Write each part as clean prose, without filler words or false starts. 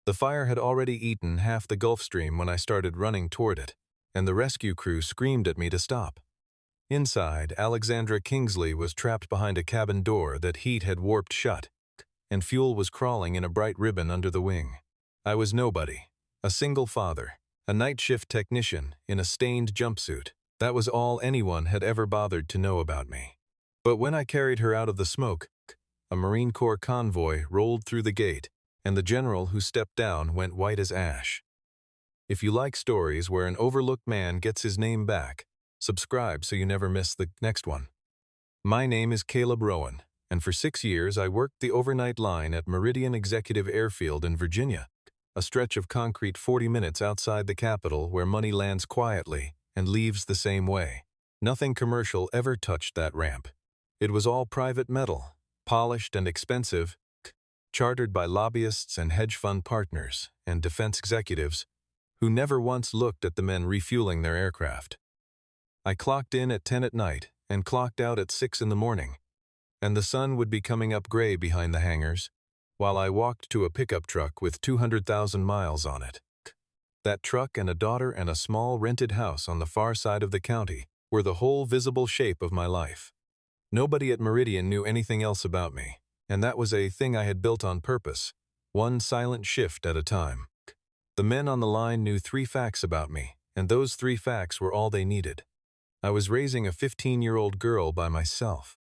The fire had already eaten half the Gulf Stream when I started running toward it, and the rescue crew screamed at me to stop. Inside, Alexandra Kingsley was trapped behind a cabin door that heat had warped shut, and fuel was crawling in a bright ribbon under the wing. I was nobody, a single father, a night shift technician in a stained jumpsuit. That was all anyone had ever bothered to know about me. But when I carried her out of the smoke, a Marine Corps convoy rolled through the gate, and the general who stepped down went white as ash. If you like stories where an overlooked man gets his name back, subscribe so you never miss the next one. My name is Caleb Rowan, and for 6 years I worked the overnight line at Meridian Executive Airfield in Virginia, a stretch of concrete 40 minutes outside the capital where money lands quietly and leaves the same way. Nothing commercial ever touched that ramp. It was all private metal, polished and expensive, chartered by lobbyists and hedge fund partners and defense executives who never once looked at the men refueling their aircraft. I clocked in at 10 at night and clocked out at 6 in the morning, and the sun would be coming up gray behind the hangars, while I walked to a pickup truck with 200,000 miles on it. That truck and a daughter and a small rented house on the far side of the county were the whole visible shape of my life. Nobody at Meridian knew anything else about me, and that was a thing I had built on purpose, one silent shift at a time. The men on the line knew 3 facts about me, and those 3 facts were all they needed. I was raising a 15-year-old girl by myself.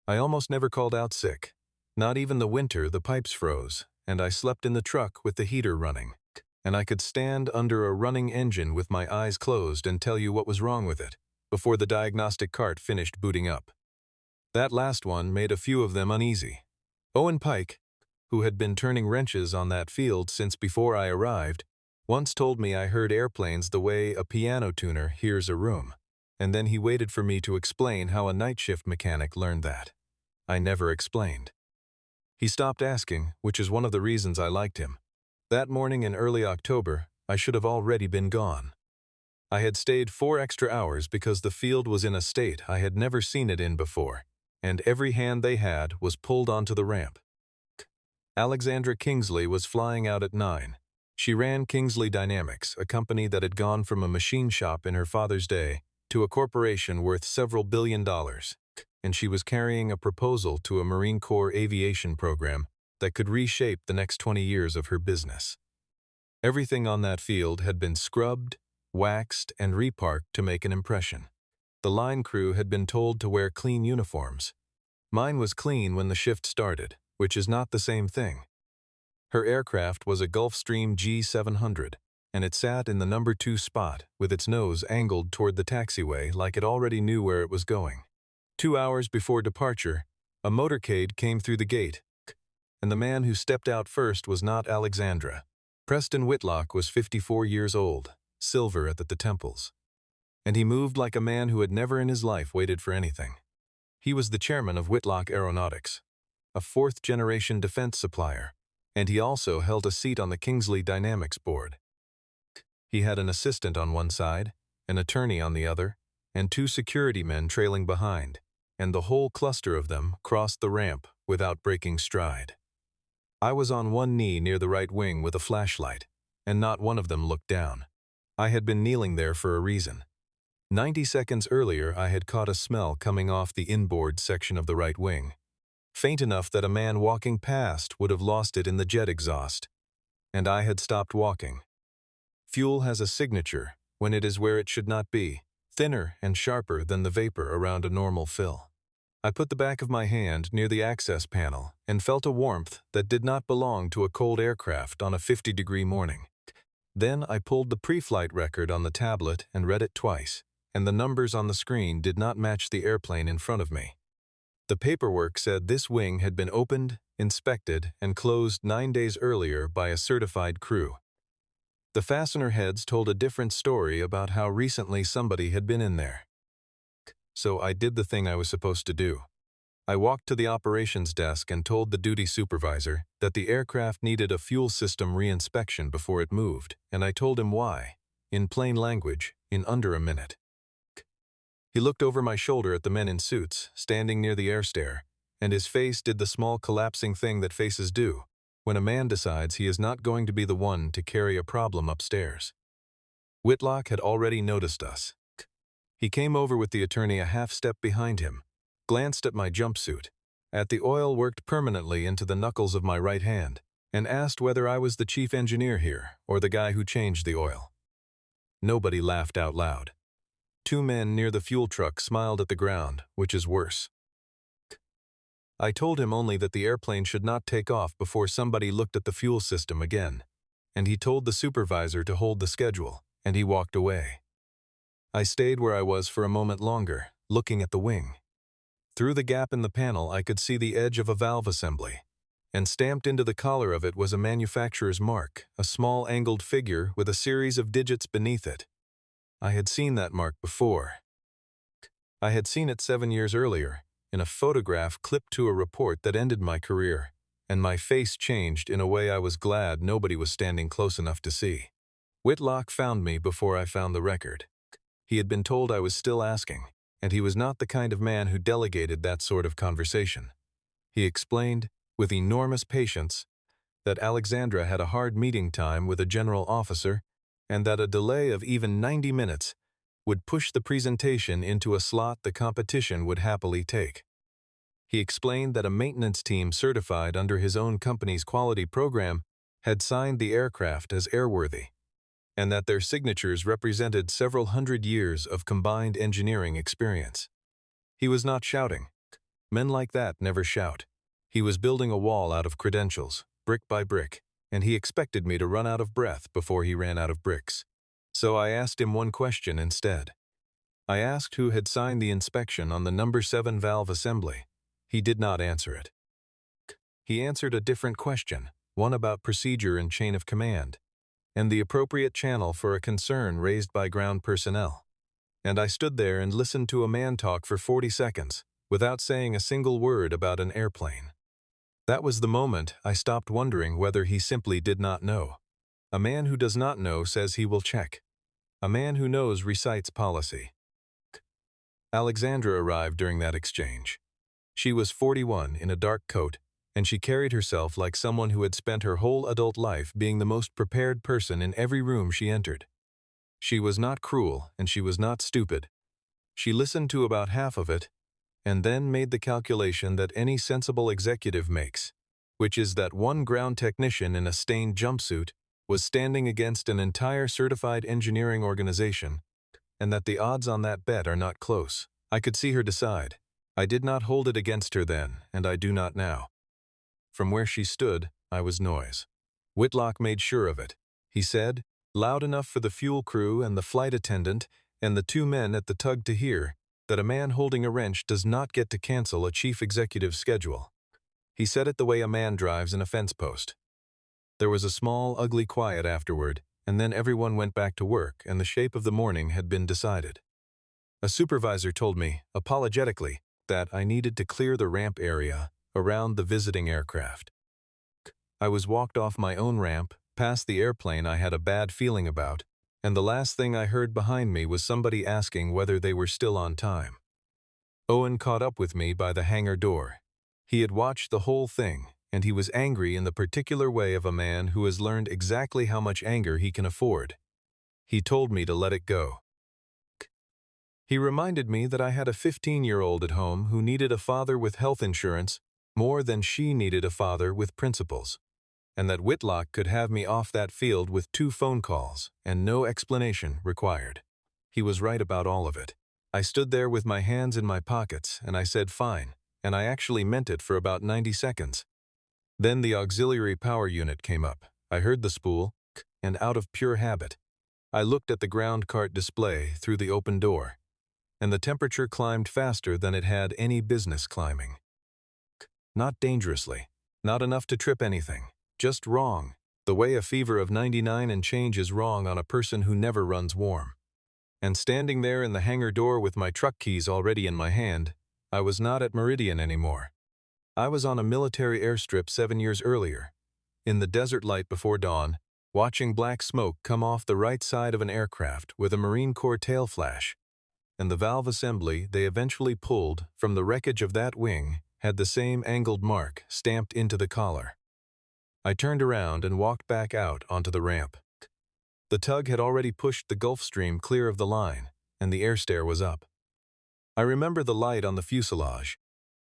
I almost never called out sick. Not even the winter the pipes froze, and I slept in the truck with the heater running, and I could stand under a running engine with my eyes closed and tell you what was wrong with it, before the diagnostic cart finished booting up. That last one made a few of them uneasy. Owen Pike, who had been turning wrenches on that field since before I arrived, once told me I heard airplanes the way a piano tuner hears a room, and then he waited for me to explain how a night shift mechanic learned that. I never explained. He stopped asking, which is one of the reasons I liked him. That morning in early October, I should have already been gone. I had stayed 4 extra hours because the field was in a state I had never seen it in before, and every hand they had was pulled onto the ramp. Alexandra Kingsley was flying out at 9. She ran Kingsley Dynamics, a company that had gone from a machine shop in her father's day to a corporation worth several $billions, and she was carrying a proposal to a Marine Corps aviation program that could reshape the next 20 years of her business. Everything on that field had been scrubbed, waxed, and reparked to make an impression. The line crew had been told to wear clean uniforms. Mine was clean when the shift started, which is not the same thing. Her aircraft was a Gulfstream G700, and it sat in the number 2 spot with its nose angled toward the taxiway like it already knew where it was going. 2 hours before departure, a motorcade came through the gate, and the man who stepped out first was not Alexandra. Preston Whitlock was 54 years old, silver at the temples, and he moved like a man who had never in his life waited for anything. He was the chairman of Whitlock Aeronautics, a 4th-generation defense supplier, and he also held a seat on the Kingsley Dynamics board. He had an assistant on one side, an attorney on the other, and 2 security men trailing behind, and the whole cluster of them crossed the ramp without breaking stride. I was on one knee near the right wing with a flashlight, and not one of them looked down. I had been kneeling there for a reason. 90 seconds earlier I had caught a smell coming off the inboard section of the right wing, faint enough that a man walking past would have lost it in the jet exhaust, and I had stopped walking. Fuel has a signature when it is where it should not be, thinner and sharper than the vapor around a normal fill. I put the back of my hand near the access panel and felt a warmth that did not belong to a cold aircraft on a 50-degree morning. Then I pulled the pre-flight record on the tablet and read it twice, and the numbers on the screen did not match the airplane in front of me. The paperwork said this wing had been opened, inspected, and closed 9 days earlier by a certified crew. The fastener heads told a different story about how recently somebody had been in there. So I did the thing I was supposed to do. I walked to the operations desk and told the duty supervisor that the aircraft needed a fuel system reinspection before it moved, and I told him why, in plain language, in under a minute. He looked over my shoulder at the men in suits, standing near the air stair, and his face did the small collapsing thing that faces do. when a man decides he is not going to be the one to carry a problem upstairs. Whitlock had already noticed us. He came over with the attorney a half step behind him, glanced at my jumpsuit, at the oil worked permanently into the knuckles of my right hand, and asked whether I was the chief engineer here or the guy who changed the oil. Nobody laughed out loud. Two men near the fuel truck smiled at the ground, which is worse. I told him only that the airplane should not take off before somebody looked at the fuel system again, and he told the supervisor to hold the schedule, and he walked away. I stayed where I was for a moment longer, looking at the wing. Through the gap in the panel I could see the edge of a valve assembly, and stamped into the collar of it was a manufacturer's mark, a small angled figure with a series of digits beneath it. I had seen that mark before. I had seen it 7 years earlier, in a photograph clipped to a report that ended my career, and my face changed in a way I was glad nobody was standing close enough to see. Whitlock found me before I found the record. He had been told I was still asking, and he was not the kind of man who delegated that sort of conversation. He explained, with enormous patience, that Alexandra had a hard meeting time with a general officer, and that a delay of even 90 minutes would push the presentation into a slot the competition would happily take. He explained that a maintenance team certified under his own company's quality program had signed the aircraft as airworthy, and that their signatures represented several hundred years of combined engineering experience. He was not shouting. Men like that never shout. He was building a wall out of credentials, brick by brick, and he expected me to run out of breath before he ran out of bricks. So I asked him one question instead. I asked who had signed the inspection on the number 7 valve assembly. He did not answer it. He answered a different question, one about procedure and chain of command, and the appropriate channel for a concern raised by ground personnel. And I stood there and listened to a man talk for 40 seconds, without saying a single word about an airplane. That was the moment I stopped wondering whether he simply did not know. A man who does not know says he will check. A man who knows recites policy. Alexandra arrived during that exchange. She was 41 in a dark coat, and she carried herself like someone who had spent her whole adult life being the most prepared person in every room she entered. She was not cruel, and she was not stupid. She listened to about half of it, and then made the calculation that any sensible executive makes, which is that one ground technician in a stained jumpsuit was standing against an entire certified engineering organization, and that the odds on that bet are not close. I could see her decide. I did not hold it against her then, and I do not now. From where she stood, I was noise. Whitlock made sure of it. He said, loud enough for the fuel crew and the flight attendant and the 2 men at the tug to hear, that a man holding a wrench does not get to cancel a chief executive's schedule. He said it the way a man drives in a fence post. There was a small, ugly quiet afterward, and then everyone went back to work and the shape of the morning had been decided. A supervisor told me, apologetically, that I needed to clear the ramp area around the visiting aircraft. I was walked off my own ramp, past the airplane I had a bad feeling about, and the last thing I heard behind me was somebody asking whether they were still on time. Owen caught up with me by the hangar door. He had watched the whole thing, and he was angry in the particular way of a man who has learned exactly how much anger he can afford. He told me to let it go. He reminded me that I had a 15-year-old at home who needed a father with health insurance more than she needed a father with principles, and that Whitlock could have me off that field with 2 phone calls and no explanation required. He was right about all of it. I stood there with my hands in my pockets, and I said fine, and I actually meant it for about 90 seconds. Then the auxiliary power unit came up. I heard the spool, and out of pure habit, I looked at the ground cart display through the open door, and the temperature climbed faster than it had any business climbing. Not dangerously, not enough to trip anything, just wrong, the way a fever of 99 and change is wrong on a person who never runs warm. And standing there in the hangar door with my truck keys already in my hand, I was not at Meridian anymore. I was on a military airstrip 7 years earlier, in the desert light before dawn, watching black smoke come off the right side of an aircraft with a Marine Corps tail flash, and the valve assembly they eventually pulled from the wreckage of that wing had the same angled mark stamped into the collar. I turned around and walked back out onto the ramp. The tug had already pushed the Gulf Stream clear of the line, and the air stair was up. I remember the light on the fuselage,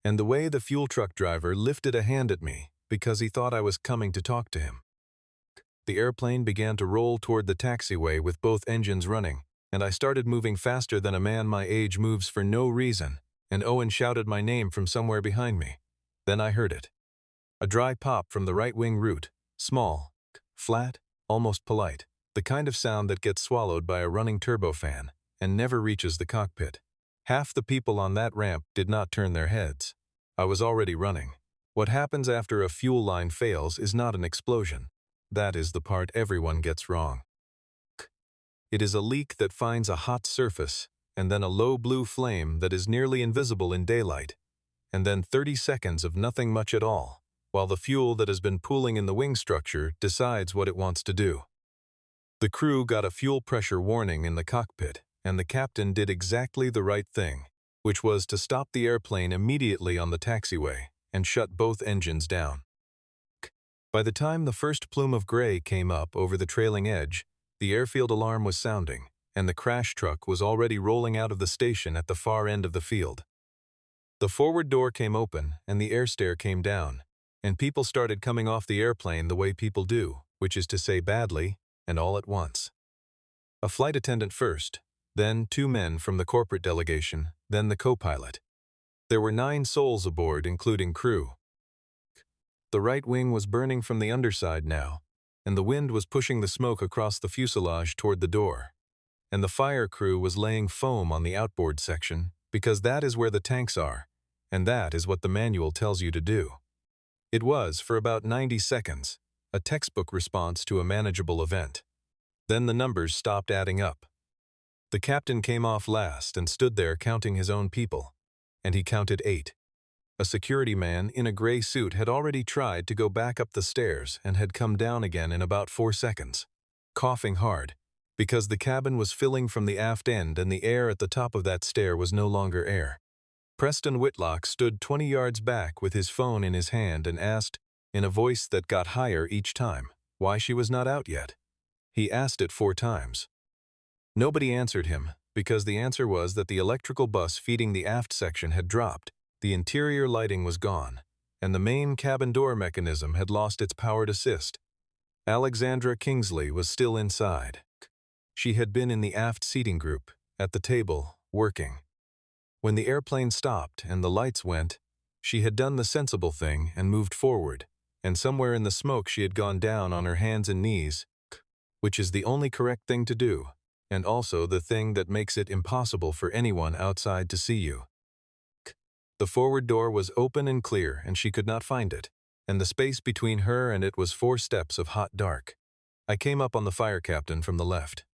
and the way the fuel truck driver lifted a hand at me because he thought I was coming to talk to him. The airplane began to roll toward the taxiway with both engines running, and I started moving faster than a man my age moves for no reason, and Owen shouted my name from somewhere behind me. Then I heard it. A dry pop from the right wing root, small, flat, almost polite, the kind of sound that gets swallowed by a running turbofan and never reaches the cockpit. Half the people on that ramp did not turn their heads. I was already running. What happens after a fuel line fails is not an explosion. That is the part everyone gets wrong. It is a leak that finds a hot surface, and then a low blue flame that is nearly invisible in daylight, and then 30 seconds of nothing much at all, while the fuel that has been pooling in the wing structure decides what it wants to do. The crew got a fuel pressure warning in the cockpit, and the captain did exactly the right thing, which was to stop the airplane immediately on the taxiway and shut both engines down. By the time the first plume of gray came up over the trailing edge, the airfield alarm was sounding, and the crash truck was already rolling out of the station at the far end of the field. The forward door came open, and the air stair came down, and people started coming off the airplane the way people do, which is to say badly, and all at once. A flight attendant first, then 2 men from the corporate delegation, then the co-pilot. There were 9 souls aboard, including crew. The right wing was burning from the underside now, and the wind was pushing the smoke across the fuselage toward the door. And the fire crew was laying foam on the outboard section, because that is where the tanks are, and that is what the manual tells you to do. It was, for about 90 seconds, a textbook response to a manageable event. Then the numbers stopped adding up. The captain came off last and stood there counting his own people, and he counted 8. A security man in a gray suit had already tried to go back up the stairs and had come down again in about 4 seconds, coughing hard, because the cabin was filling from the aft end and the air at the top of that stair was no longer air. Preston Whitlock stood 20 yards back with his phone in his hand and asked, in a voice that got higher each time, why she was not out yet. He asked it 4 times. Nobody answered him, because the answer was that the electrical bus feeding the aft section had dropped, the interior lighting was gone, and the main cabin door mechanism had lost its powered assist. Alexandra Kingsley was still inside. She had been in the aft seating group, at the table, working. When the airplane stopped and the lights went, she had done the sensible thing and moved forward, and somewhere in the smoke she had gone down on her hands and knees, which is the only correct thing to do, and also the thing that makes it impossible for anyone outside to see you. The forward door was open and clear, and she could not find it, and the space between her and it was 4 steps of hot dark. I came up on the fire captain from the left.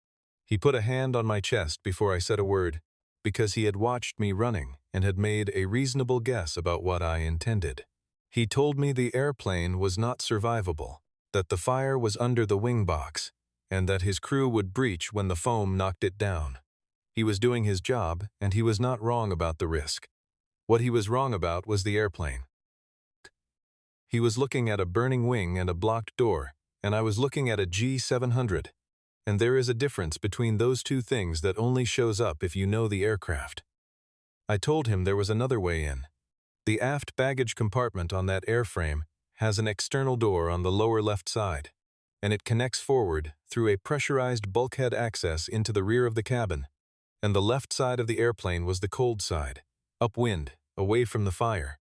He put a hand on my chest before I said a word, because he had watched me running and had made a reasonable guess about what I intended. He told me the airplane was not survivable, that the fire was under the wing box, and that his crew would breach when the foam knocked it down. He was doing his job, and he was not wrong about the risk. What he was wrong about was the airplane. He was looking at a burning wing and a blocked door, and I was looking at a G700. And there is a difference between those 2 things that only shows up if you know the aircraft. I told him there was another way in. The aft baggage compartment on that airframe has an external door on the lower left side, and it connects forward through a pressurized bulkhead access into the rear of the cabin, and the left side of the airplane was the cold side, upwind, away from the fire.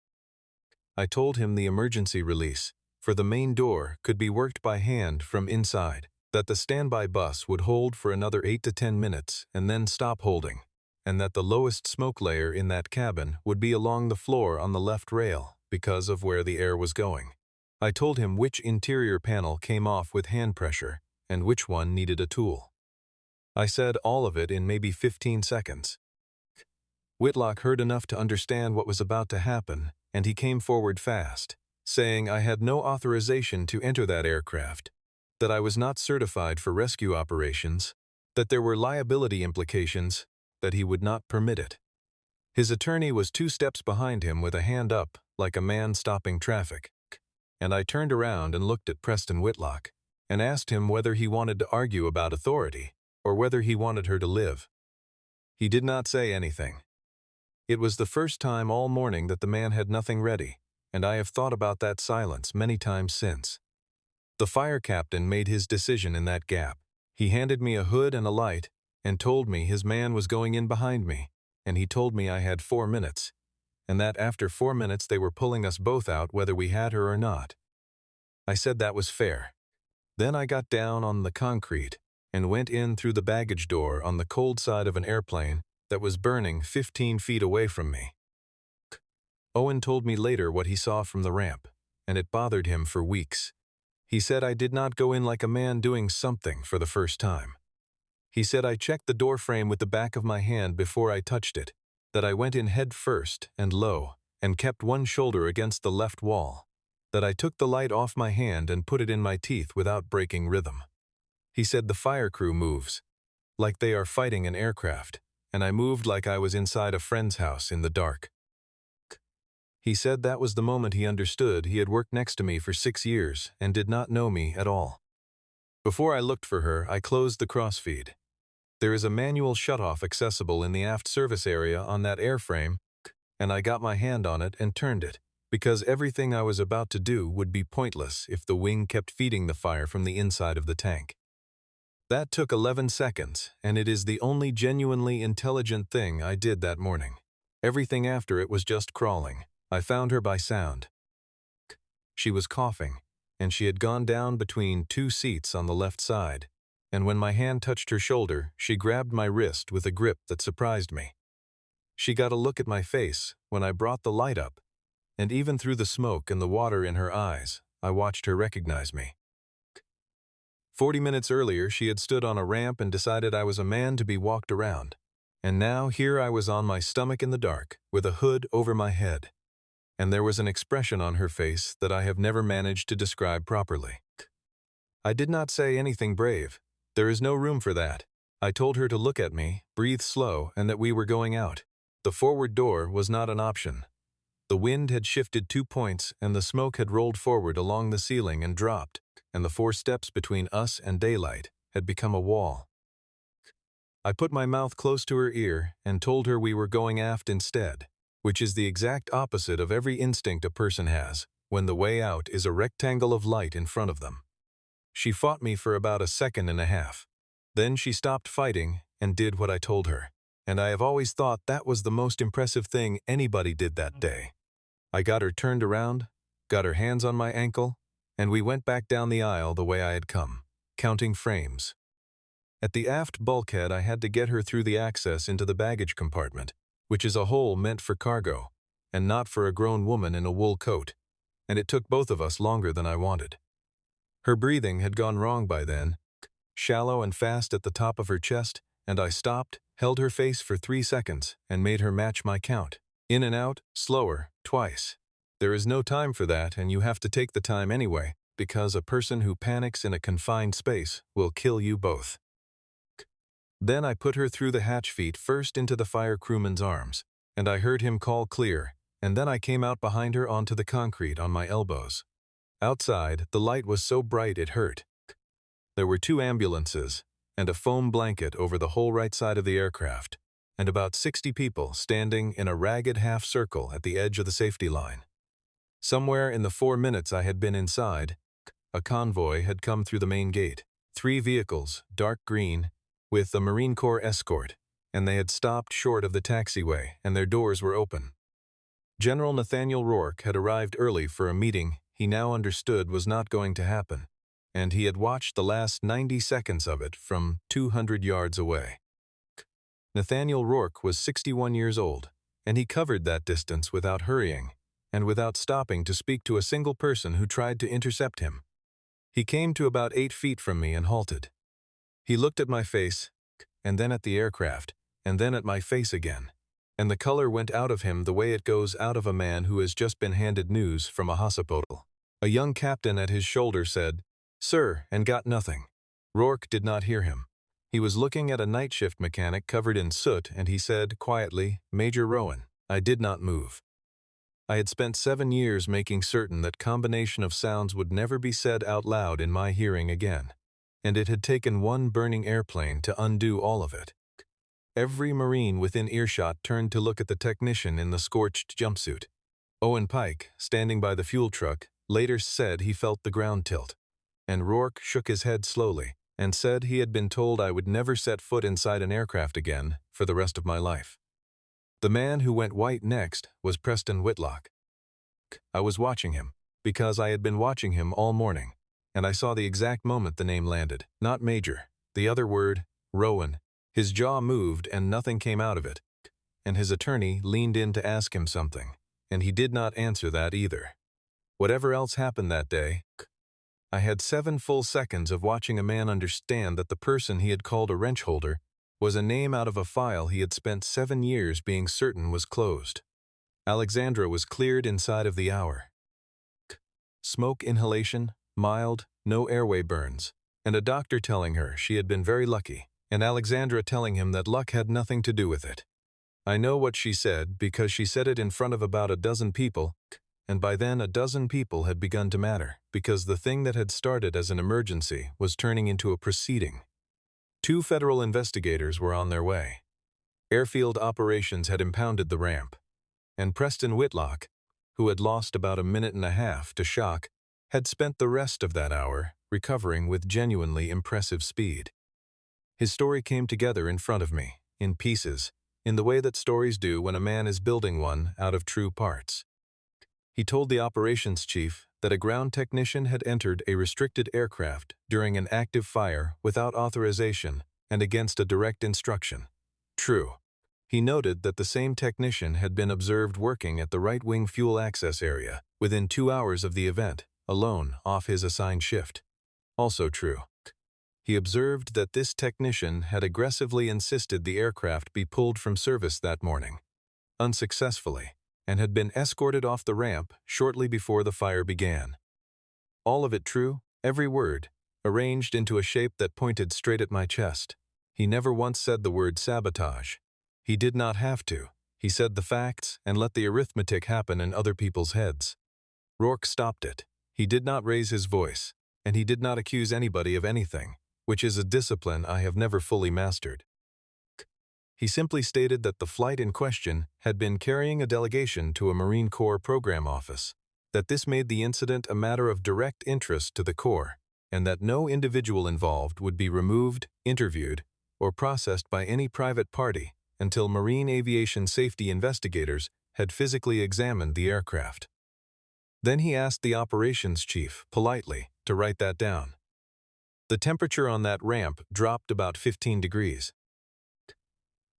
I told him the emergency release for the main door could be worked by hand from inside, that the standby bus would hold for another 8 to 10 minutes and then stop holding, and that the lowest smoke layer in that cabin would be along the floor on the left rail because of where the air was going. I told him which interior panel came off with hand pressure and which one needed a tool. I said all of it in maybe 15 seconds. Whitlock heard enough to understand what was about to happen, and he came forward fast, saying I had no authorization to enter that aircraft, that I was not certified for rescue operations, that there were liability implications, that he would not permit it. His attorney was 2 steps behind him with a hand up, like a man stopping traffic, and I turned around and looked at Preston Whitlock and asked him whether he wanted to argue about authority or whether he wanted her to live. He did not say anything. It was the first time all morning that the man had nothing ready, and I have thought about that silence many times since. The fire captain made his decision in that gap. He handed me a hood and a light and told me his man was going in behind me, and he told me I had 4 minutes, and that after 4 minutes they were pulling us both out whether we had her or not. I said that was fair. Then I got down on the concrete and went in through the baggage door on the cold side of an airplane that was burning 15 feet away from me. Owen told me later what he saw from the ramp, and it bothered him for weeks. He said I did not go in like a man doing something for the first time. He said I checked the door frame with the back of my hand before I touched it, that I went in head first and low and kept one shoulder against the left wall, that I took the light off my hand and put it in my teeth without breaking rhythm. He said the fire crew moves, like they are fighting an aircraft, and I moved like I was inside a friend's house in the dark. He said that was the moment he understood he had worked next to me for 6 years and did not know me at all. Before I looked for her, I closed the crossfeed. There is a manual shutoff accessible in the aft service area on that airframe, and I got my hand on it and turned it, because everything I was about to do would be pointless if the wing kept feeding the fire from the inside of the tank. That took 11 seconds, and it is the only genuinely intelligent thing I did that morning. Everything after it was just crawling. I found her by sound. She was coughing, and she had gone down between 2 seats on the left side, and when my hand touched her shoulder, she grabbed my wrist with a grip that surprised me. She got a look at my face when I brought the light up, and even through the smoke and the water in her eyes, I watched her recognize me. 40 minutes earlier, she had stood on a ramp and decided I was a man to be walked around, and now here I was on my stomach in the dark, with a hood over my head. And there was an expression on her face that I have never managed to describe properly. I did not say anything brave. There is no room for that. I told her to look at me, breathe slow, and that we were going out. The forward door was not an option. The wind had shifted 2 points, and the smoke had rolled forward along the ceiling and dropped, and the 4 steps between us and daylight had become a wall. I put my mouth close to her ear and told her we were going aft instead, which is the exact opposite of every instinct a person has when the way out is a rectangle of light in front of them. She fought me for about a second and a half. Then she stopped fighting and did what I told her, and I have always thought that was the most impressive thing anybody did that day. I got her turned around, got her hands on my ankle, and we went back down the aisle the way I had come, counting frames. At the aft bulkhead, I had to get her through the access into the baggage compartment, which is a hole meant for cargo, and not for a grown woman in a wool coat, and it took both of us longer than I wanted. Her breathing had gone wrong by then, shallow and fast at the top of her chest, and I stopped, held her face for 3 seconds, and made her match my count. In and out, slower, twice. There is no time for that, and you have to take the time anyway, because a person who panics in a confined space will kill you both. Then I put her through the hatch feet first into the fire crewman's arms, and I heard him call clear, and then I came out behind her onto the concrete on my elbows. Outside, the light was so bright it hurt. There were 2 ambulances, and a foam blanket over the whole right side of the aircraft, and about 60 people standing in a ragged half circle at the edge of the safety line. Somewhere in the 4 minutes I had been inside, a convoy had come through the main gate. 3 vehicles, dark green, with a Marine Corps escort, and they had stopped short of the taxiway, and their doors were open. General Nathaniel Rourke had arrived early for a meeting he now understood was not going to happen, and he had watched the last 90 seconds of it from 200 yards away. Nathaniel Rourke was 61 years old, and he covered that distance without hurrying, and without stopping to speak to a single person who tried to intercept him. He came to about 8 feet from me and halted. He looked at my face, and then at the aircraft, and then at my face again, and the color went out of him the way it goes out of a man who has just been handed news from a hospital. A young captain at his shoulder said, "Sir," and got nothing. Rourke did not hear him. He was looking at a night shift mechanic covered in soot, and he said quietly, "Major Rowan." I did not move. I had spent 7 years making certain that combination of sounds would never be said out loud in my hearing again, and it had taken one burning airplane to undo all of it. Every Marine within earshot turned to look at the technician in the scorched jumpsuit. Owen Pike, standing by the fuel truck, later said he felt the ground tilt, and Rourke shook his head slowly and said he had been told I would never set foot inside an aircraft again for the rest of my life. The man who went white next was Preston Whitlock. I was watching him, because I had been watching him all morning, and I saw the exact moment the name landed, not Major, the other word, Rowan. His jaw moved and nothing came out of it, and his attorney leaned in to ask him something, and he did not answer that either. Whatever else happened that day, I had 7 full seconds of watching a man understand that the person he had called a wrench holder was a name out of a file he had spent 7 years being certain was closed. Alexandra was cleared inside of the hour. Smoke inhalation, mild, no airway burns, and a doctor telling her she had been very lucky, and Alexandra telling him that luck had nothing to do with it. I know what she said because she said it in front of about a dozen people, and by then a dozen people had begun to matter, because the thing that had started as an emergency was turning into a proceeding. 2 federal investigators were on their way. Airfield operations had impounded the ramp, and Preston Whitlock, who had lost about a minute and a half to shock, had spent the rest of that hour recovering with genuinely impressive speed. His story came together in front of me, in pieces, in the way that stories do when a man is building one out of true parts. He told the operations chief that a ground technician had entered a restricted aircraft during an active fire without authorization and against a direct instruction. True. He noted that the same technician had been observed working at the right-wing fuel access area within 2 hours of the event, alone off his assigned shift. Also true. He observed that this technician had aggressively insisted the aircraft be pulled from service that morning, unsuccessfully, and had been escorted off the ramp shortly before the fire began. All of it true, every word, arranged into a shape that pointed straight at my chest. He never once said the word sabotage. He did not have to. He said the facts and let the arithmetic happen in other people's heads. Rourke stopped it. He did not raise his voice, and he did not accuse anybody of anything, which is a discipline I have never fully mastered. He simply stated that the flight in question had been carrying a delegation to a Marine Corps program office, that this made the incident a matter of direct interest to the Corps, and that no individual involved would be removed, interviewed, or processed by any private party until Marine aviation safety investigators had physically examined the aircraft. Then he asked the operations chief, politely, to write that down. The temperature on that ramp dropped about 15 degrees.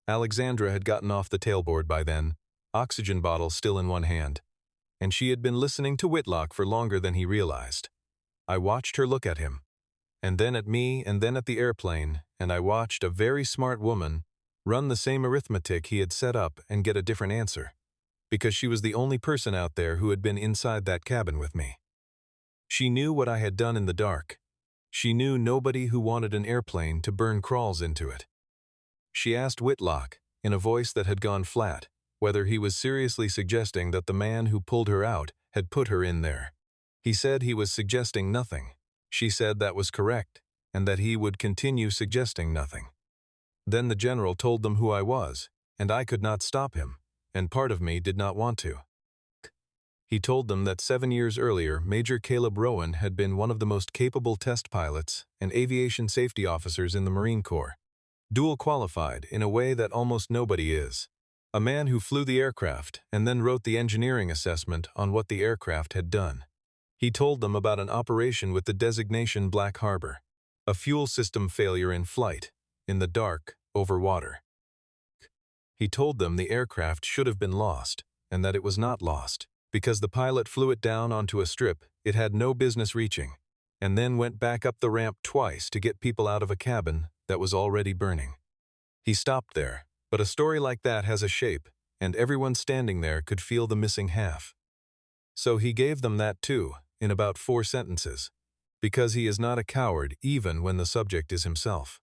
Alexandra had gotten off the tailboard by then, oxygen bottle still in one hand, and she had been listening to Whitlock for longer than he realized. I watched her look at him, and then at me, and then at the airplane, and I watched a very smart woman run the same arithmetic he had set up and get a different answer, because she was the only person out there who had been inside that cabin with me. She knew what I had done in the dark. She knew nobody who wanted an airplane to burn crawls into it. She asked Whitlock, in a voice that had gone flat, whether he was seriously suggesting that the man who pulled her out had put her in there. He said he was suggesting nothing. She said that was correct, and that he would continue suggesting nothing. Then the general told them who I was, and I could not stop him, and part of me did not want to. He told them that 7 years earlier, Major Caleb Rowan had been one of the most capable test pilots and aviation safety officers in the Marine Corps, dual qualified in a way that almost nobody is. A man who flew the aircraft and then wrote the engineering assessment on what the aircraft had done. He told them about an operation with the designation Black Harbor, a fuel system failure in flight, in the dark, over water. He told them the aircraft should have been lost, and that it was not lost, because the pilot flew it down onto a strip it had no business reaching, and then went back up the ramp twice to get people out of a cabin that was already burning. He stopped there, but a story like that has a shape, and everyone standing there could feel the missing half. So he gave them that too, in about 4 sentences, because he is not a coward even when the subject is himself.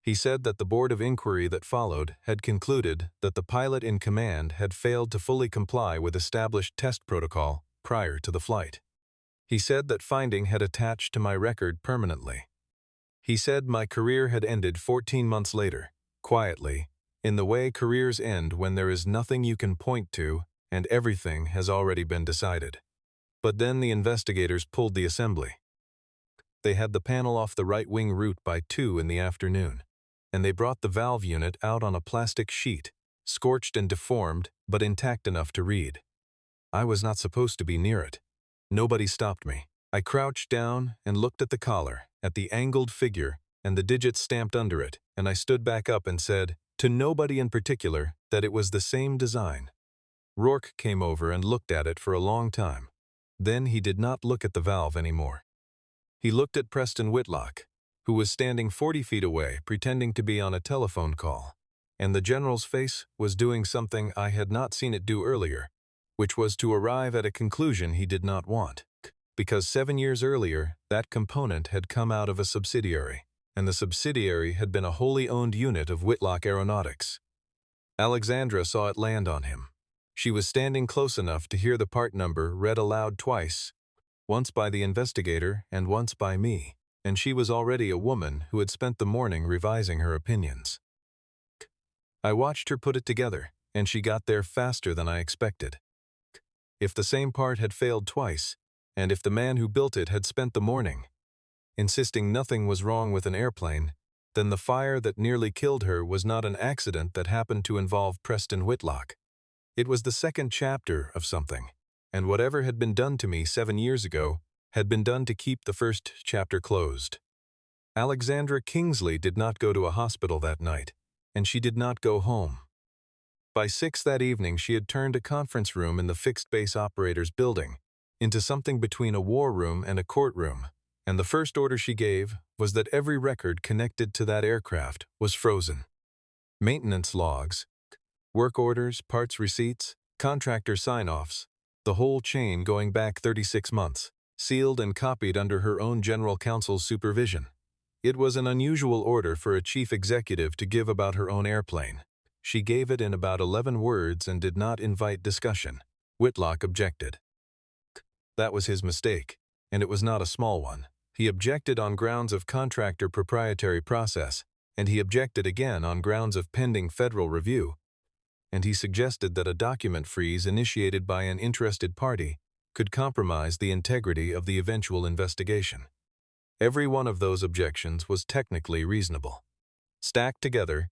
He said that the board of inquiry that followed had concluded that the pilot in command had failed to fully comply with established test protocol prior to the flight. He said that finding had attached to my record permanently. He said my career had ended 14 months later, quietly, in the way careers end when there is nothing you can point to and everything has already been decided. But then the investigators pulled the assembly. They had the panel off the right wing route by 2 in the afternoon, and they brought the valve unit out on a plastic sheet, scorched and deformed, but intact enough to read. I was not supposed to be near it. Nobody stopped me. I crouched down and looked at the collar, at the angled figure, and the digits stamped under it, and I stood back up and said, to nobody in particular, that it was the same design. Rourke came over and looked at it for a long time. Then he did not look at the valve anymore. He looked at Preston Whitlock, who was standing 40 feet away pretending to be on a telephone call, and the general's face was doing something I had not seen it do earlier, which was to arrive at a conclusion he did not want, because 7 years earlier that component had come out of a subsidiary, and the subsidiary had been a wholly owned unit of Whitlock Aeronautics. Alexandra saw it land on him. She was standing close enough to hear the part number read aloud twice, once by the investigator and once by me, and she was already a woman who had spent the morning revising her opinions. I watched her put it together, and she got there faster than I expected. If the same part had failed twice, and if the man who built it had spent the morning insisting nothing was wrong with an airplane, then the fire that nearly killed her was not an accident that happened to involve Preston Whitlock. It was the second chapter of something, and whatever had been done to me 7 years ago had been done to keep the first chapter closed. Alexandra Kingsley did not go to a hospital that night, and she did not go home. By 6 that evening, she had turned a conference room in the fixed base operators building into something between a war room and a courtroom, and the first order she gave was that every record connected to that aircraft was frozen. Maintenance logs, work orders, parts receipts, contractor sign-offs, the whole chain going back 36 months, sealed and copied under her own general counsel's supervision. It was an unusual order for a chief executive to give about her own airplane. She gave it in about 11 words and did not invite discussion. Whitlock objected. That was his mistake, and it was not a small one. He objected on grounds of contractor proprietary process, and he objected again on grounds of pending federal review, and he suggested that a document freeze initiated by an interested party could compromise the integrity of the eventual investigation. Every one of those objections was technically reasonable. Stacked together,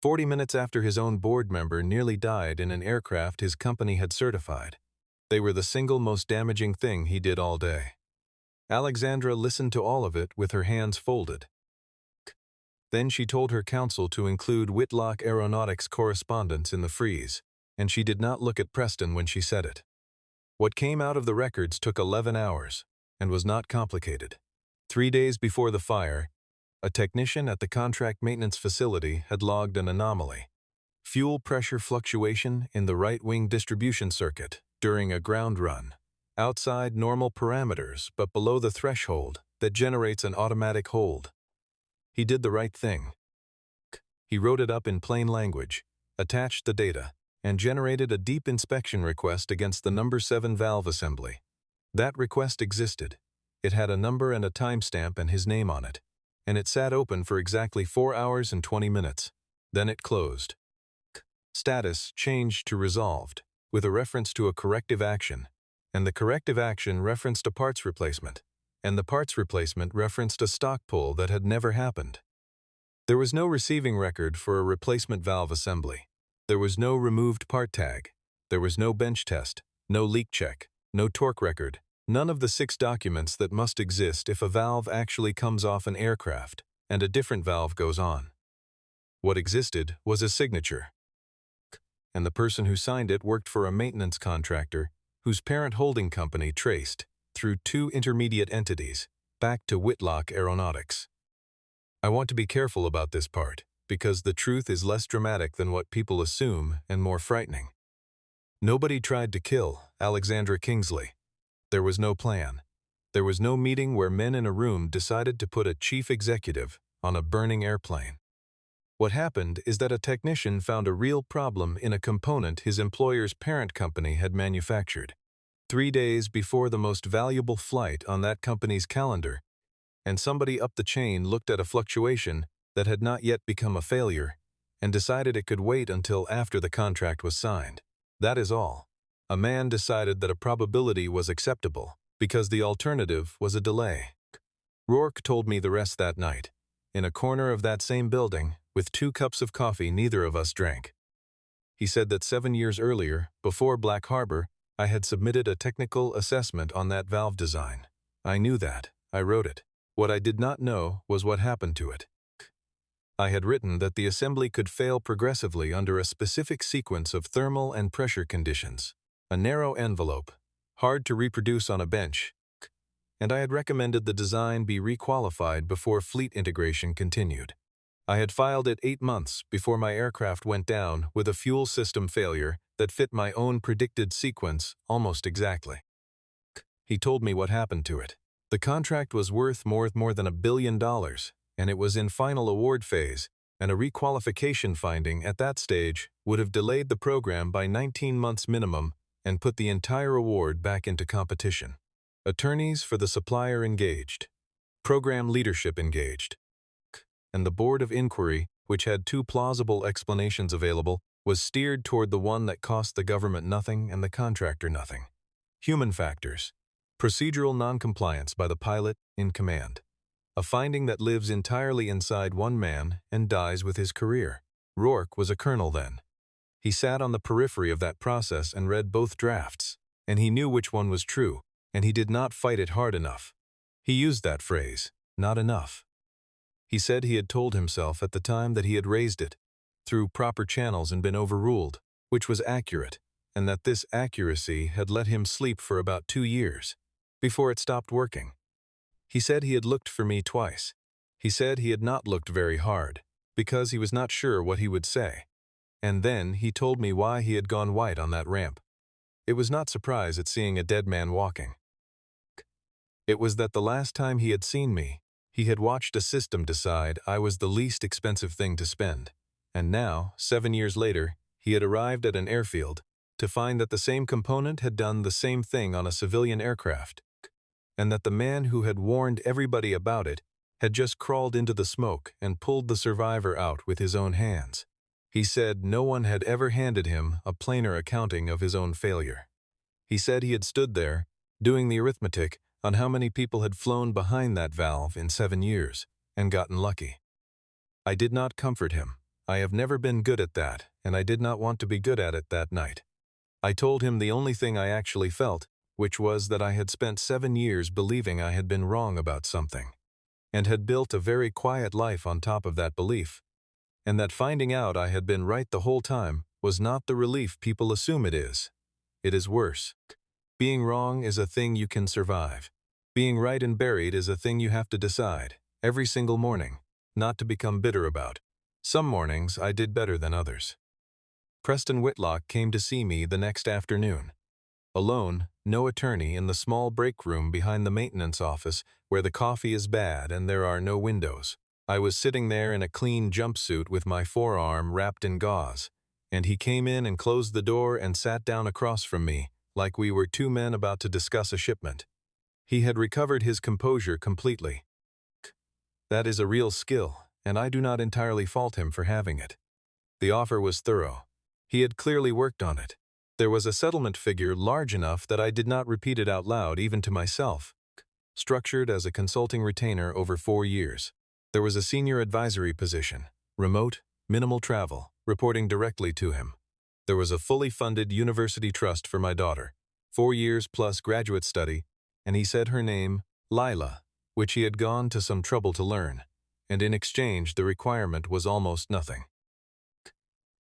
40 minutes after his own board member nearly died in an aircraft his company had certified, they were the single most damaging thing he did all day. Alexandra listened to all of it with her hands folded. Then she told her counsel to include Whitlock Aeronautics correspondence in the freeze, and she did not look at Preston when she said it. What came out of the records took 11 hours and was not complicated. 3 days before the fire, a technician at the contract maintenance facility had logged an anomaly: fuel pressure fluctuation in the right-wing distribution circuit during a ground run, outside normal parameters but below the threshold that generates an automatic hold. He did the right thing. He wrote it up in plain language, attached the data, and generated a deep inspection request against the number 7 valve assembly. That request existed. It had a number and a timestamp and his name on it, and it sat open for exactly 4 hours and 20 minutes. Then it closed. Status changed to resolved, with a reference to a corrective action, and the corrective action referenced a parts replacement, and the parts replacement referenced a stock pull that had never happened. There was no receiving record for a replacement valve assembly. There was no removed part tag. There was no bench test, no leak check, no torque record, none of the 6 documents that must exist if a valve actually comes off an aircraft and a different valve goes on. What existed was a signature, and the person who signed it worked for a maintenance contractor whose parent holding company traced, through 2 intermediate entities, back to Whitlock Aeronautics. I want to be careful about this part, because the truth is less dramatic than what people assume and more frightening. Nobody tried to kill Alexandra Kingsley. There was no plan. There was no meeting where men in a room decided to put a chief executive on a burning airplane. What happened is that a technician found a real problem in a component his employer's parent company had manufactured 3 days before the most valuable flight on that company's calendar, and somebody up the chain looked at a fluctuation that had not yet become a failure and decided it could wait until after the contract was signed. That is all. A man decided that a probability was acceptable because the alternative was a delay. Rourke told me the rest that night, in a corner of that same building, with 2 cups of coffee neither of us drank. He said that 7 years earlier, before Black Harbor, I had submitted a technical assessment on that valve design. I knew that. I wrote it. What I did not know was what happened to it. I had written that the assembly could fail progressively under a specific sequence of thermal and pressure conditions, a narrow envelope, hard to reproduce on a bench, and I had recommended the design be requalified before fleet integration continued. I had filed it 8 months before my aircraft went down with a fuel system failure that fit my own predicted sequence almost exactly. He told me what happened to it. The contract was worth more than $1 billion, and it was in final award phase, and a requalification finding at that stage would have delayed the program by 19 months minimum and put the entire award back into competition. Attorneys for the supplier engaged. Program leadership engaged. And the board of inquiry, which had 2 plausible explanations available, was steered toward the one that cost the government nothing and the contractor nothing. Human factors. Procedural noncompliance by the pilot in command. A finding that lives entirely inside one man and dies with his career. Rourke was a colonel then. He sat on the periphery of that process and read both drafts, and he knew which one was true, and he did not fight it hard enough. He used that phrase, not enough. He said he had told himself at the time that he had raised it, through proper channels and been overruled, which was accurate, and that this accuracy had let him sleep for about 2 years, before it stopped working. He said he had looked for me twice. He said he had not looked very hard, because he was not sure what he would say. And then he told me why he had gone white on that ramp. It was not surprise at seeing a dead man walking. It was that the last time he had seen me, he had watched a system decide I was the least expensive thing to spend. And now, 7 years later, he had arrived at an airfield to find that the same component had done the same thing on a civilian aircraft, and that the man who had warned everybody about it had just crawled into the smoke and pulled the survivor out with his own hands. He said no one had ever handed him a plainer accounting of his own failure. He said he had stood there, doing the arithmetic on how many people had flown behind that valve in 7 years, and gotten lucky. I did not comfort him. I have never been good at that, and I did not want to be good at it that night. I told him the only thing I actually felt, which was that I had spent 7 years believing I had been wrong about something, and had built a very quiet life on top of that belief, and that finding out I had been right the whole time was not the relief people assume it is. It is worse. Being wrong is a thing you can survive. Being right and buried is a thing you have to decide, every single morning, not to become bitter about. Some mornings I did better than others. Preston Whitlock came to see me the next afternoon. Alone, no attorney, in the small break room behind the maintenance office where the coffee is bad and there are no windows. I was sitting there in a clean jumpsuit with my forearm wrapped in gauze, and he came in and closed the door and sat down across from me, like we were 2 men about to discuss a shipment. He had recovered his composure completely. That is a real skill, and I do not entirely fault him for having it. The offer was thorough. He had clearly worked on it. There was a settlement figure large enough that I did not repeat it out loud even to myself. Structured as a consulting retainer over 4 years. There was a senior advisory position, remote, minimal travel, reporting directly to him. There was a fully funded university trust for my daughter, 4 years plus graduate study, and he said her name, Lila, which he had gone to some trouble to learn, and in exchange the requirement was almost nothing.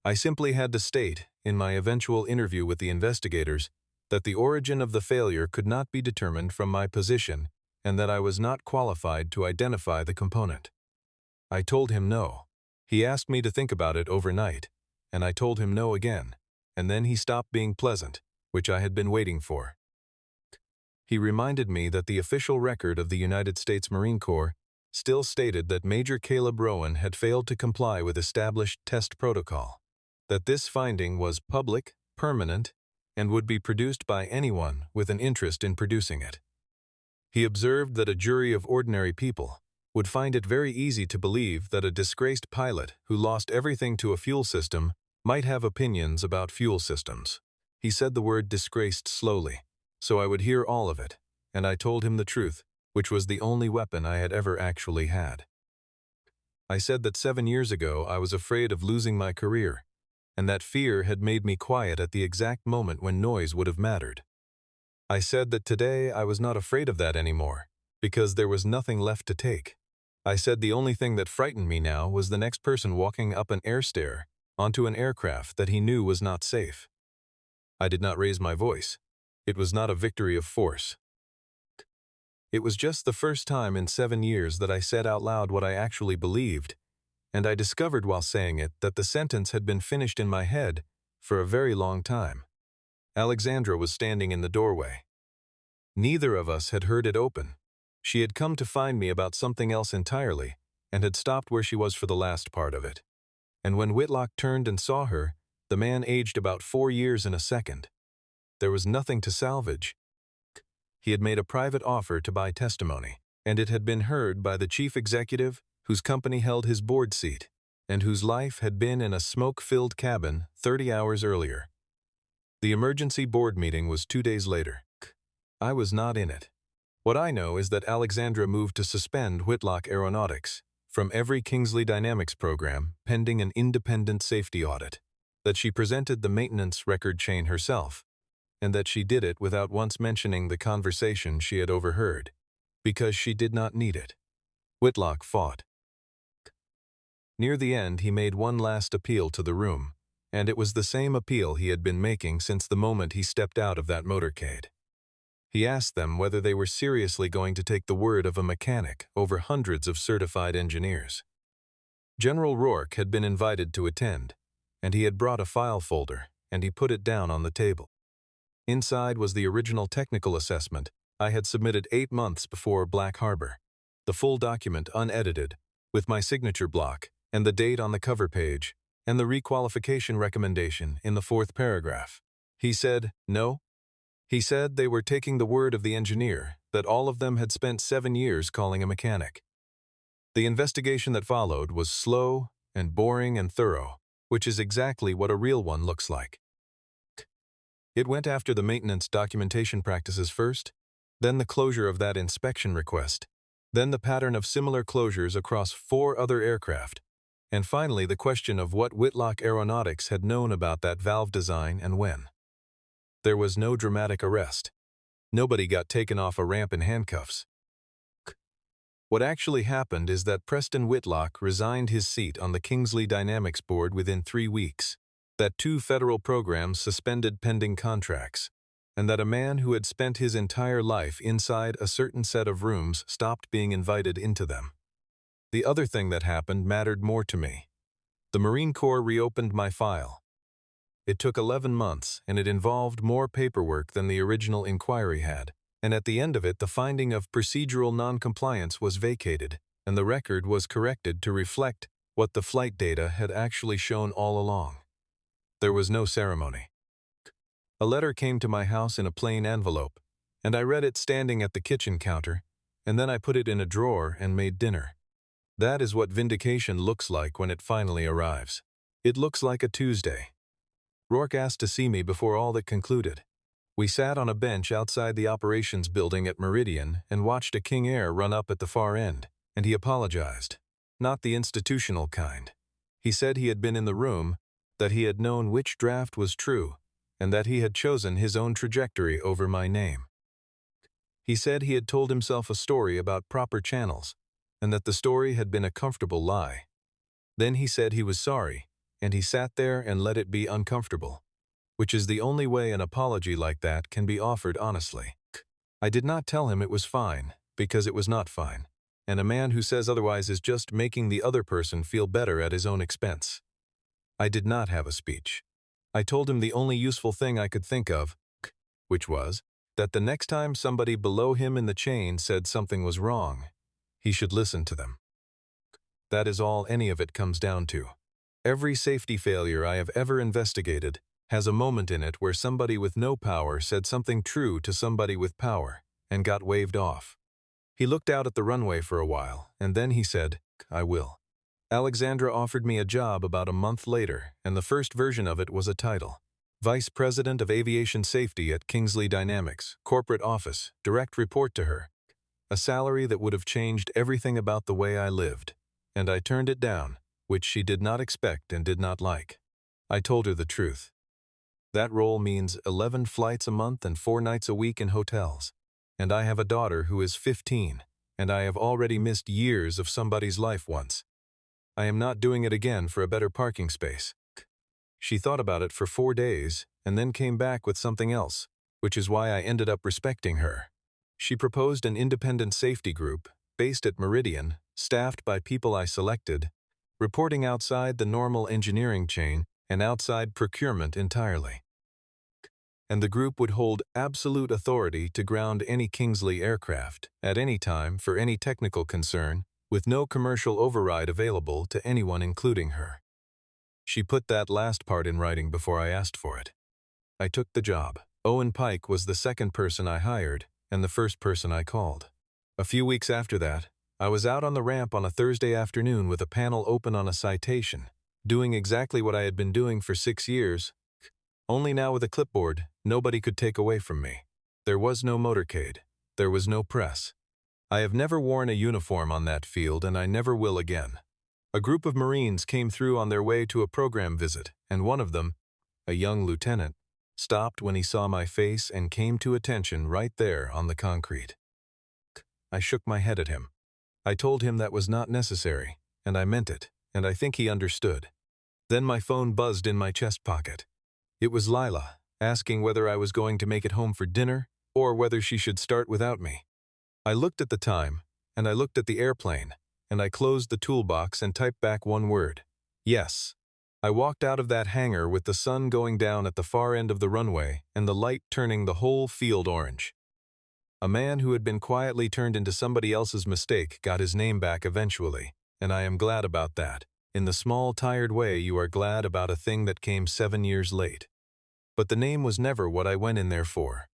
I simply had to state, in my eventual interview with the investigators, that the origin of the failure could not be determined from my position and that I was not qualified to identify the component. I told him no. He asked me to think about it overnight, and I told him no again, and then he stopped being pleasant, which I had been waiting for. He reminded me that the official record of the United States Marine Corps still stated that Major Caleb Rowan had failed to comply with established test protocol, that this finding was public, permanent, and would be produced by anyone with an interest in producing it. He observed that a jury of ordinary people would find it very easy to believe that a disgraced pilot who lost everything to a fuel system might have opinions about fuel systems. He said the word disgraced slowly, so I would hear all of it, and I told him the truth, which was the only weapon I had ever actually had. I said that 7 years ago I was afraid of losing my career, and that fear had made me quiet at the exact moment when noise would have mattered. I said that today I was not afraid of that anymore, because there was nothing left to take. I said the only thing that frightened me now was the next person walking up an air stair onto an aircraft that he knew was not safe. I did not raise my voice. It was not a victory of force. It was just the first time in 7 years that I said out loud what I actually believed, and I discovered while saying it that the sentence had been finished in my head for a very long time. Alexandra was standing in the doorway. Neither of us had heard it open. She had come to find me about something else entirely, and had stopped where she was for the last part of it. And when Whitlock turned and saw her, the man aged about 4 years in a second. There was nothing to salvage. He had made a private offer to buy testimony, and it had been heard by the chief executive whose company held his board seat, and whose life had been in a smoke-filled cabin 30 hours earlier. The emergency board meeting was 2 days later. I was not in it. What I know is that Alexandra moved to suspend Whitlock Aeronautics from every Kingsley Dynamics program pending an independent safety audit, that she presented the maintenance record chain herself, and that she did it without once mentioning the conversation she had overheard, because she did not need it. Whitlock fought. Near the end, he made one last appeal to the room, and it was the same appeal he had been making since the moment he stepped out of that motorcade. He asked them whether they were seriously going to take the word of a mechanic over hundreds of certified engineers. General Rourke had been invited to attend, and he had brought a file folder, and he put it down on the table. Inside was the original technical assessment I had submitted 8 months before Black Harbor, the full document unedited, with my signature block and the date on the cover page, and the requalification recommendation in the 4th paragraph. He said, no. He said they were taking the word of the engineer, that all of them had spent 7 years calling a mechanic. The investigation that followed was slow and boring and thorough, which is exactly what a real one looks like. It went after the maintenance documentation practices first, then the closure of that inspection request, then the pattern of similar closures across 4 other aircraft, and finally the question of what Whitlock Aeronautics had known about that valve design and when. There was no dramatic arrest. Nobody got taken off a ramp in handcuffs. What actually happened is that Preston Whitlock resigned his seat on the Kingsley Dynamics board within 3 weeks, that 2 federal programs suspended pending contracts, and that a man who had spent his entire life inside a certain set of rooms stopped being invited into them. The other thing that happened mattered more to me. The Marine Corps reopened my file. It took 11 months, and it involved more paperwork than the original inquiry had, and at the end of it the finding of procedural noncompliance was vacated, and the record was corrected to reflect what the flight data had actually shown all along. There was no ceremony. A letter came to my house in a plain envelope, and I read it standing at the kitchen counter, and then I put it in a drawer and made dinner. That is what vindication looks like when it finally arrives. It looks like a Tuesday. Rourke asked to see me before all that concluded. We sat on a bench outside the operations building at Meridian and watched a King Air run up at the far end, and he apologized. Not the institutional kind. He said he had been in the room, that he had known which draft was true, and that he had chosen his own trajectory over my name. He said he had told himself a story about proper channels, and that the story had been a comfortable lie. Then he said he was sorry, and he sat there and let it be uncomfortable, which is the only way an apology like that can be offered honestly. I did not tell him it was fine, because it was not fine, and a man who says otherwise is just making the other person feel better at his own expense. I did not have a speech. I told him the only useful thing I could think of, which was that the next time somebody below him in the chain said something was wrong, he should listen to them. That is all any of it comes down to. Every safety failure I have ever investigated has a moment in it where somebody with no power said something true to somebody with power and got waved off. He looked out at the runway for a while, and then he said, "I will." Alexandra offered me a job about a month later, and the first version of it was a title: Vice President of Aviation Safety at Kingsley Dynamics, corporate office, direct report to her. A salary that would have changed everything about the way I lived. And I turned it down, which she did not expect and did not like. I told her the truth. That role means 11 flights a month and 4 nights a week in hotels. And I have a daughter who is 15, and I have already missed years of somebody's life once. I am not doing it again for a better parking space. She thought about it for 4 days and then came back with something else, which is why I ended up respecting her. She proposed an independent safety group, based at Meridian, staffed by people I selected, reporting outside the normal engineering chain and outside procurement entirely. And the group would hold absolute authority to ground any Kingsley aircraft, at any time for any technical concern, with no commercial override available to anyone including her. She put that last part in writing before I asked for it. I took the job. Owen Pike was the second person I hired, and the first person I called. A few weeks after that, I was out on the ramp on a Thursday afternoon with a panel open on a citation, doing exactly what I had been doing for 6 years, only now with a clipboard nobody could take away from me. There was no motorcade. There was no press. I have never worn a uniform on that field, and I never will again. A group of Marines came through on their way to a program visit, and one of them, a young lieutenant, stopped when he saw my face and came to attention right there on the concrete. I shook my head at him. I told him that was not necessary, and I meant it, and I think he understood. Then my phone buzzed in my chest pocket. It was Lila, asking whether I was going to make it home for dinner or whether she should start without me. I looked at the time, and I looked at the airplane, and I closed the toolbox and typed back one word: yes. I walked out of that hangar with the sun going down at the far end of the runway and the light turning the whole field orange. A man who had been quietly turned into somebody else's mistake got his name back eventually, and I am glad about that. In the small, tired way you are glad about a thing that came 7 years late. But the name was never what I went in there for.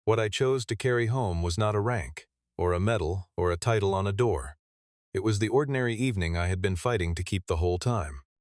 What I chose to carry home was not a rank, or a medal, or a title on a door. It was the ordinary evening I had been fighting to keep the whole time.